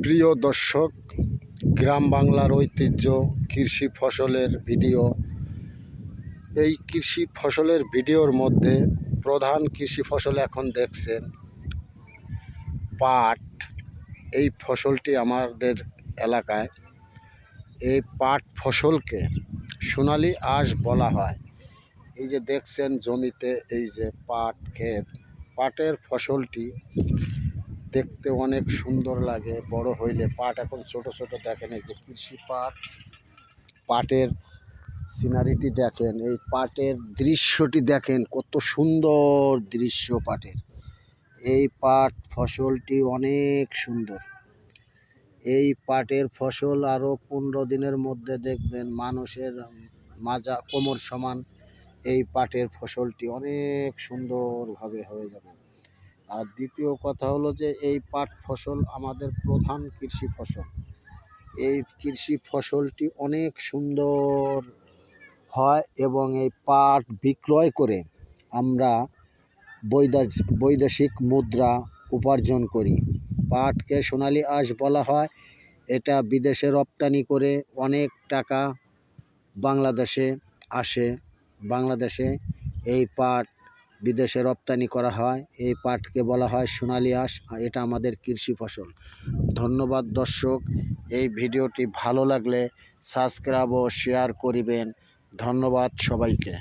প্রিয় দর্শক, গ্রাম বাংলার ঐতিহ্য কৃষি ফসলের ভিডিও। এই কৃষি ফসলের ভিডিওর মধ্যে প্রধান কৃষি ফসল এখন দেখছেন পাট। এই ফসলটি আমাদের এলাকায় এই পাট ফসলকে সোনালী আঁশ বলা হয়। এই যে দেখছেন জমিতে এই যে পাট ক্ষেত, পাটের ফসলটি দেখতে অনেক সুন্দর লাগে। বড় হইলে পাট এখন ছোট ছোট দেখেন, এই যে কৃষি পাটের সিনারিটি দেখেন, এই পাটের দৃশ্যটি দেখেন, কত সুন্দর দৃশ্য পাটের। এই পাট ফসলটি অনেক সুন্দর। এই পাটের ফসল আরও 15 দিনের মধ্যে দেখবেন মানুষের মাজা কোমর সমান এই পাটের ফসলটি অনেক সুন্দরভাবে হয়ে যাবে। আর দ্বিতীয় কথা হলো যে এই পাট ফসল আমাদের প্রধান কৃষি ফসল। এই কৃষি ফসলটি অনেক সুন্দর হয় এবং এই পাট বিক্রয় করে আমরা বৈদেশিক মুদ্রা উপার্জন করি। পাটকে সোনালী আঁশ বলা হয়। এটা বিদেশে রপ্তানি করে অনেক টাকা বাংলাদেশে আসে। বাংলাদেশে এই পাট বিদেশে রপ্তানি করা হয়। এই পাটকে বলা হয় সোনালী আঁশ। এটা আমাদের কৃষি ফসল। ধন্যবাদ দর্শক। এই ভিডিওটি ভালো লাগলে সাবস্ক্রাইব ও শেয়ার করিবেন। ধন্যবাদ সবাইকে।